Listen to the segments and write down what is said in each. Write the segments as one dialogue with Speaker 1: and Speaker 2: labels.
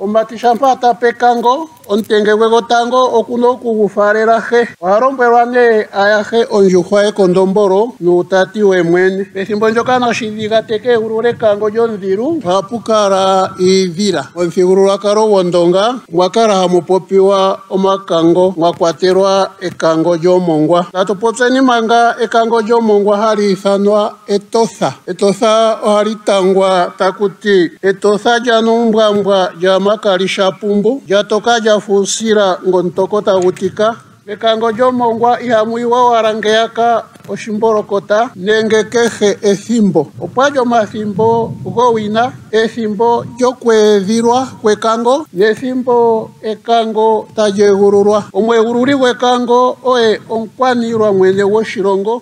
Speaker 1: Omatisha mpata pekango ontenge gwegotango okuno kugufarela he warombwelwa ne ayahe ondjuhwa ekondombolo nuutati wemwene pethimbo ndyoka noshiviga teke egulula ekango lyomudhilu ohapu kala iidhila. Momuthigululwakalo gwOndonga mwakala hamu popiwa omakango mwakwatelwa ekango lyomongwa. Tatu popyeni manga ekango lyomongwa hali ithanwa Etotha. Etotha ohali tangwa takuti Etotha lyanumbwambwa lyamakalisha pumbu lyatoka lyafusila ngomutokota gutika. Ekango lyomongwa ihamu yiwa wala ngeyaka oshimbolokota nenge kehe ethimbo. Opwali omathimbo gowina, ethimbo lyokweedhilwa kwekango nethimbo ekango tali egululwa. Omweegululi gwekango oye omukwaniilwa mwene gwoshilongo.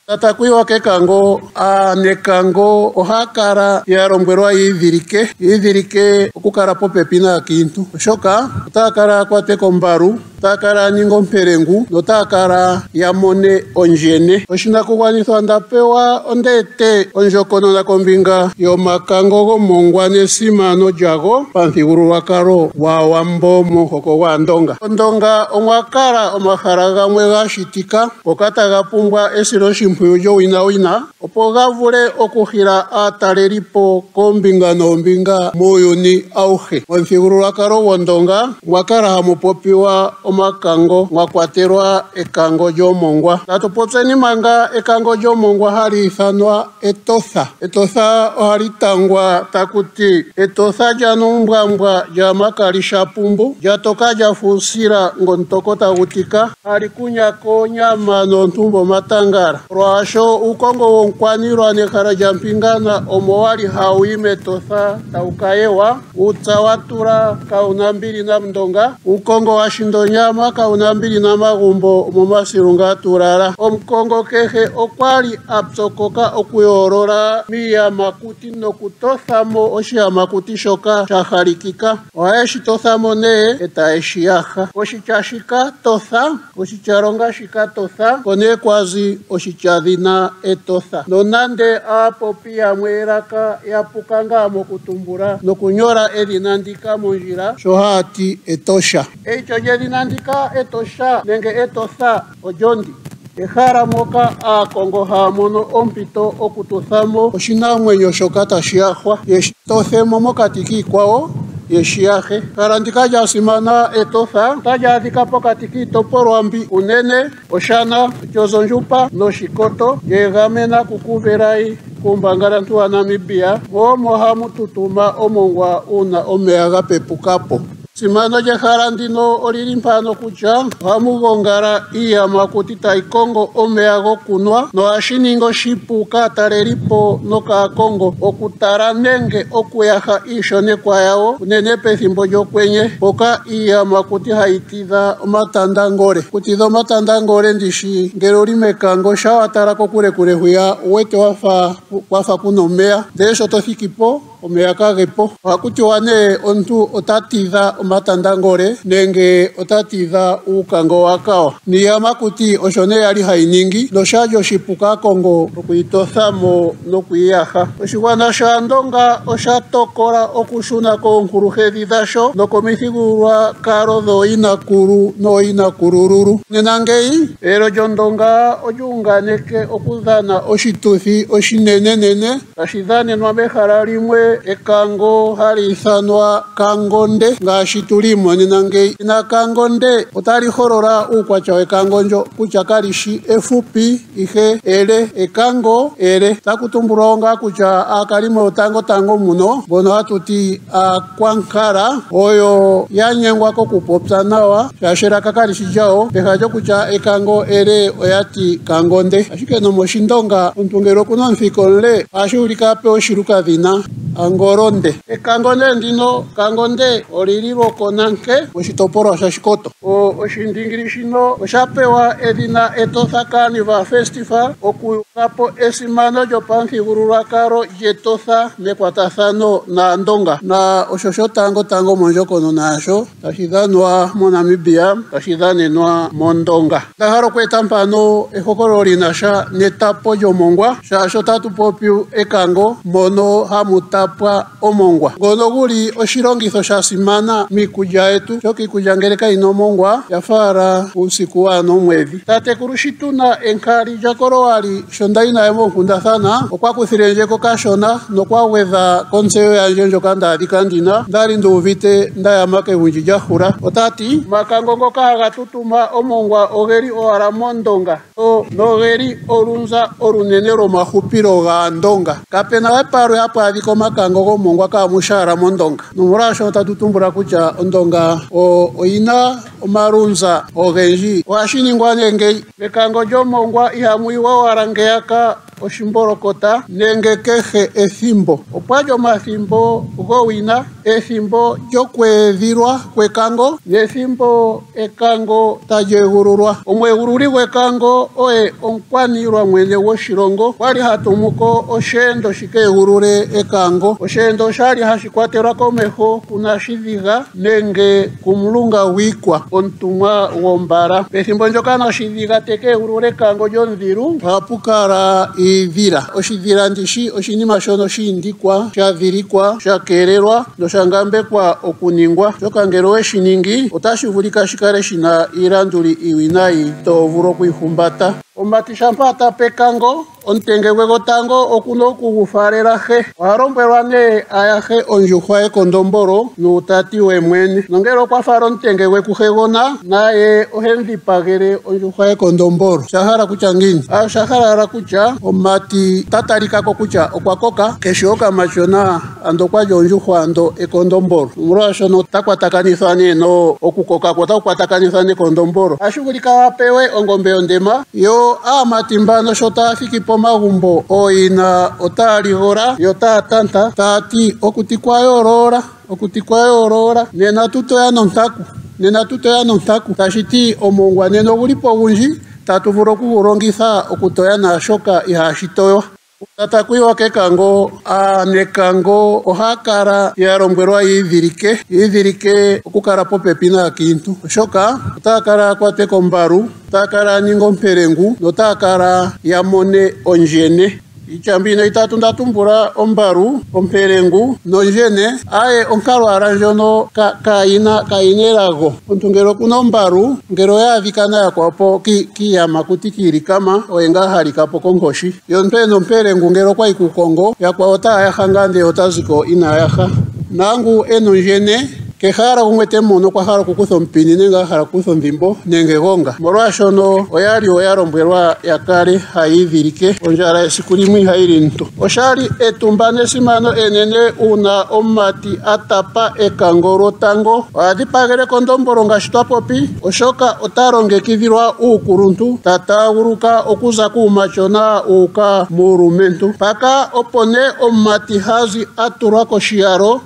Speaker 1: Tatakwiwa kekango aanekango ohaya kala ya lombwelwa yiidhilike okukala popepi naakiintu oshoka otaya kala yakwate kombalu, otaya kala yaninga ompelengu notaya kala yamone ondjene. Oshinakugwanithwa ndapewa ondeete ondjokonona kombinga yomakango gomongwa nesimano lyago pamuthigululwakalo gwAawambo momuhoko gwAandonga. Ondonga omwakala omahala gamwe gashitika ngoka taga pumbwa esiloshimpwiyu lyowina opo ga vule okuhila aatalelipo koombinga noombinga muuyuni auhe. Momuthigululwakalo gwOndonga mwakala hamu popiwa omakango mwakwatelwa ekango lyomongwa. Tatu popyeni manga ekango lyomongwa hali ithanwa Etotha. Etotha ohali tangwa takuti Etotha lyanumbwambwa lyamakalisha pumbu lyatoka lyafusila ngomutokota gutika hali kunyako onyama noontumbo matangala. Lwaasho uukongo womukwaniilwa nehala lyampingana omo wali hawuyi mEtotha tawukayewa. Uutsa watula kauna mbili namundonga, uukongo washinda onyama kauna mbili namagumbo momasilu ngatulala. Omukongo kehe okwali apyokoka okuyoolola miiyamakuti nokutothamo oshiyamakuti shoka shahalikika. Ohayeshi tothamo nee etaye shi yaha. Oshitya shika Totha, oshityalonga shika Totha kone kwazi oshityadhina Etotha. Nonande aapopi yamwe elaka yapuka ngaa mokutumbula nokunyola edhina ndika mondjila sho haati Etosha. Eityo lyedhina ndika Etosha nenge Etotha olyondi ehala moka aakongo haya mono ompito okututhamo oshinamwenyo shoka tashi yahwa yeshitothemo mokati kiikwawo yeshiyahe. Ehala ndika lyasimana Etotha otali adhika pokati kiitopolwa mbi unene Oshana, Otyozondjupa noShikoto yeegamena kukuvelayi kuumbangalantu wa Namibia mo hamu tutuma omongwa uuna omeya gapepukapo. Simano lyehala ndino olili mpano kutya ohamu gongala iiyamakuti tayi kongo omeya gokunwa nohashi ningi oshipu kaatalelipo nokaakongo okutala nenge okuyaha iishonekwa yawo unene pethimbo lyokwenye mpoka iiyamakuti hayi tidha omatandangole. Kutidha omatandangole ndishi ngele uli mekango sha watala kokule hwiya uwete wafa kuna omeya ndele sho tothikipo omeya kagepo. Ohakutiwa nee omuntu otatidha omatandangole nenge otatidha uukango wakawa. Niiyamakuti osho nee yali hayi ningi noshali oshipu kaakongo okuyitothamo nokuyiyaha. Oshigwana shaandonga oshatokola okushuna koonkuluhedhi dhasho nokomithigululwakalo dhooyinakulu nooyinakulululu. Nena ngeyi elo lyOndonga olyuunganeke okudhana oshituthi oshinenenene tashi dhanenwa mehala limwe ekango hali ithanwa Kangonde ngaashi tulimo nena ngeyi. Ina Kangonde otali holola uukwatya wekango ndyo kutya kalishi efupi ihe ele. Ekango ele takutumbulwa ngaa kutya aakalimo yotango muno mbono hatuti aakwankala oyo yanyengwa kokupopya nawa shaashi elaka kalishi lyawo peha lyokutya ekango ele oyati Kangonde. Ashike nomoshindonga omuntu ngele okuna omuthiko omule ohashi ulika ape oshilukadhina Angoronde. Ekango ndino Kangonde olili lwokonanke moshitopolwa sha Shikoto. Oshindingili shino oshapewa edhina Etotha Carnival Festival okuyukapo esimano lyopamuthigululwakalo lyEtotha mekwatathano naandonga. Na osho shotango mondjokonona yasho tashi dhanwa moNamibia tashi dhanenwa mOndonga. Ndahala okweeta mpano ehokololo linasha netapo lyomongwa shaashi otatu popi ekango mono hamu tapo tapwa omongwa ngono guli oshilongitho sha simana miikulya yetu shoka iikulya ngele kayina omongwa yafara usiku wana omwedhi. Tatekulu shituna enkali lyakolowali shondayi naye moonkundathana okwa kuthilendje kokashona nokwa gwedha kontseyo yandje ndjoka ndaadhika ndina ndali nduuvite ndayama kegundji lyahula. Otati makango ngoka haga tutuma omongwa ogeli owala mondonga nogeli olunza olunene lomahupilo gaandonga. Kapena we palwe hapu adhika omakango gomongwa kaamushaala mondonga. Nomolwaashono tatu tumbula kutya ondonga oyina omalunza ogendji. Ohashi ningwa ngeyi mekango lyomongwa ihamu yiwa owala ngeyaka oshimbolokota nenge kehe ethimbo. Opwali omathimbo gowina, ethimbo lyokweedhilwa kwekango nethimbo ekango tali egululwa. Omweegululi gwekango oye omukwaniilwa mwene gwoshilongo. Kwali hatumuko osheendo shikeegulule ekango. Osheendo shali hashi kwatelwa komeho kuna Shidhiga nenge kumulunga wiikwa omutumwa gombala. Pethimbo ndyoka Shidhiga tekeegulula ekango lyomudhilu ohapu kala idhila. Oshidhila ndishi oshinima shono shiindikwa, shadhilikwa, shakeelelwa noshangambekwa okuningwa. Shoka ngele oweshiningi otashi vulika shikale shina iilanduli iiwinayi tovulu okwiihumbata. Omumati shampa atapa ekango omutenge gwe gotango okuna okugufaalela he. Ohalombwelwa nee ayahe ondjuhwa ye kondombolo nuutati we mwene. Nongele okwa fala omutenge gwe kuhegona naye ohemudhipagele ondjuhwa ye kondombolo. Shahala kutya ngini? Shahala kutya omumati tatalikako kutya okwa koka keshi okamashona ando okwali ondjuhwa ando ekondombolo. Molwaashono takwatakanithwa nee okukoka kwo takukwatakanithwa nekondombolo. Hashi vulika apewe ongombe yondema yo aamati mbano sho taya thiki pomagumbo ooyina otaya ligola yo taya tanta taati okuti kwa yoolola nena tutoya nontaku. Tashiti omongwa nena ogulipo ogundji tatu vulu okugulongitha okutoya naashoka ihashi toywa. Tata kuyiwa kekango aanekango ohaya kala ya lombwelwa yiidhilike okukala popepi naakiintu oshoka otaya kala yakwatwe kombalu, otaya kala yaninga ompelengu notaya kala yamone ondjene. Ichambino itatu ndatumbula ombalu, ompelengu nondjene aye onkalwala ndjono kayina elago. Omuntu ngele okuna ombalu ngele oyaadhika nayakwapo kiiyamakuti kiilikama oye ngaa halikapo konkoshi. Yo mpeno ompelengu ngele okwayi kukongo yakwawo otaya yaha ngaa ndele otaziko inaayaha. Nangu eno ndjene kehala gumwe temono kwa hala okukutha omupini nenge ahala okukutha ondhimbo nenge gonga. Molwaashono oyali yalombwelwa yakale hayiidhilike ondjala esiku limwe ihayi li ntu. Oshali etumba nesimano enene uuna omumati atapa ekango lyotango ohadhipagele kondombolo ngaashi twapopi oshoka otalongekidhilwa uukuluntu tataaguluka okuza kuumachona uuka muulumentu. Mpaka opo nee omumati hazi atulwa koshiyalo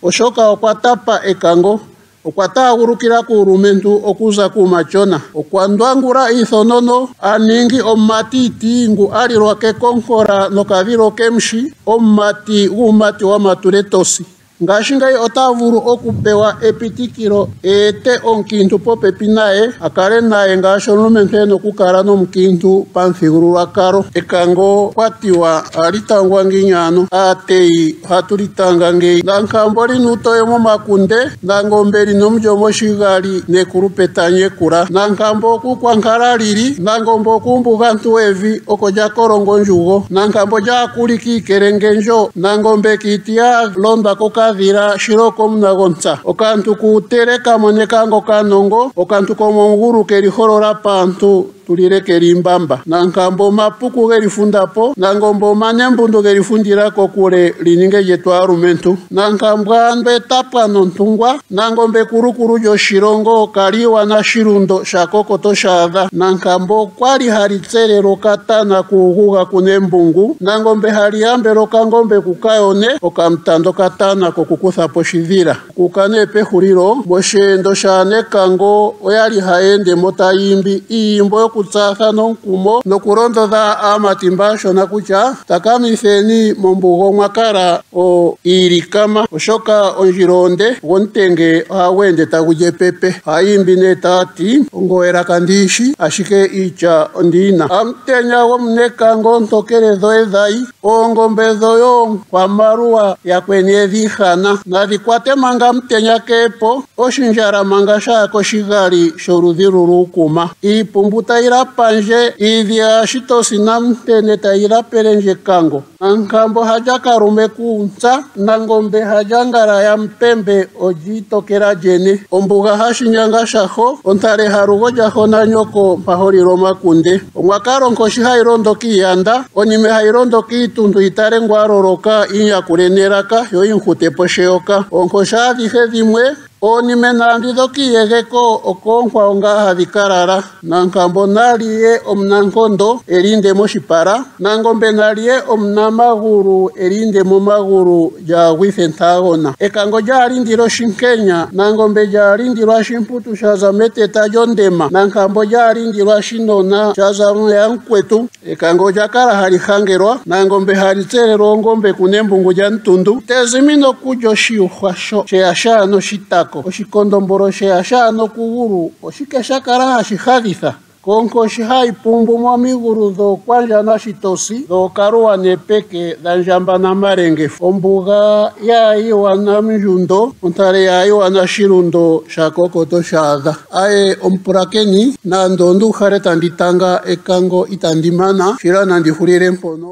Speaker 1: oshoka okwa tapa ekango, okwa taagulukila kuulumentu okuza kuumachona. Okwa ndwangula iithonono aningi omumati itiingu alilwa kekonkola nokadhilo kemushi omumati guumati wamatule tosi. Ngashingeyi otaya vulu okupewa epitikilo ete omukiintu popepi naye akale naye ngaashi omulumentu ena okukala nomukiintu pamuthigululwakalo. Ekango kwatiwa alitangwa nginyano aateyi ohatu litanga ngeyi nankambo lina uutoye momakunde nangombe lina omulyo moshigali nekulupeta nyekula nankambo okukwankala lili nangombe okumbugantu wevi oko lyakolongo ondjugo nankambo lyakulika iikelengenjo nangombe kiiti ya londwa kokadhila shiloko omunagontsa okantu kuuteleka monekango kanongo okantu komongulu keliholola paantu tulile kelimbamba nankambo mapuku gelifundapo nangombe omanembundu gelifundila kokule lininge lyetu alumentu nankambwa ando etapwa nontungwa nangombe kulukulu lyoshilongo kaliwa na shilundo shakokoto shaadha nankambo kwali halitselelo katana kuuguga kunembungu nangombe haliyambelo okangombe kukayone okamutando katana kokukuthapo shidhila kukane pehulilo mosheendo shanekango oyali haende motayimbi iyimbo nokutsatha nonkumo nokulondodha amatimba ashona kutya takamitheni mombuga omwakala iilikama oshoka ondjila onde gomutenge ohagu ende tagu lye pepe. Ayimbi ne tati ongoelaka ndiishi ashike iitya ondina. Amutenya gomunekango ntokele dhoedhayi oongombe dhoyo kwamaluwa yakweni edhihana nadhikwate manga mutenya kepo oshinjala manga shako shigali sholudhi lulukuma. Iipumbu tayila panje idhya shitosi namutene tayila pelenje kango nankambo haja karume kuntsa nangombe haja ngala ya mpembe ojitokela jene. Ombuga hashinyanga shaho ontale harugo jaho na nyoko mpaholilo makunde. Omwakalo nkoshi hailondo kiyanda onime hailondo kiitundu itale ngwaroroka inyakulenelaka yo inhutepo sheyoka. Onkosha adhihe dhimwe onime naandidho kiyegeko okonkwa onga hadhikalala. Nankambo naliye omunankondo elinde moshipala nangombe naliye omunamagulu elinde momagulu jagwithe ntagona. Ekango lyalindilwa shinkenya nangombe lyalindilwa shimputu shaza meteta lyondema nankambo lyalindilwa shinona shaza yankwetu. Ekango lyakala halihangelwa nangombe halitselelwa ongombe kunembungu lya ntundu tezimino kulyo shiuhwa sho sheya shano shitako. Oshikondombolo sheya shano kugulu oshike shakala hashihadhitha konkoshi haipumbu momigulu dhokwandja na shitosi dhokaluwa nepeke dhandjamba na malengefu. Ombuga yayiwa na mjundo ontale yayiwa na shilundo shakokoto shaadha. Aye omupulakeni nando nduhale tanditanga ekango itandimana shila nandihulile mpono.